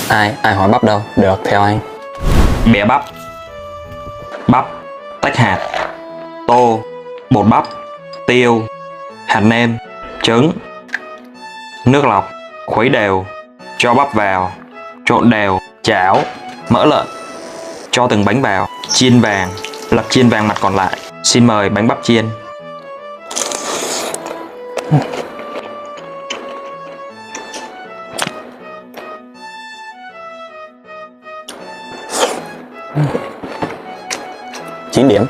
Ai hỏi bắp đâu? Được, theo anh. Bẻ bắp. Bắp, tách hạt. Tô, bột bắp. Tiêu, hạt nêm, trứng. Nước lọc, khuấy đều. Cho bắp vào, trộn đều, chảo, mỡ lợn. Cho từng bánh vào, chiên vàng, lật chiên vàng mặt còn lại. Xin mời bánh bắp chiên. Chín điểm.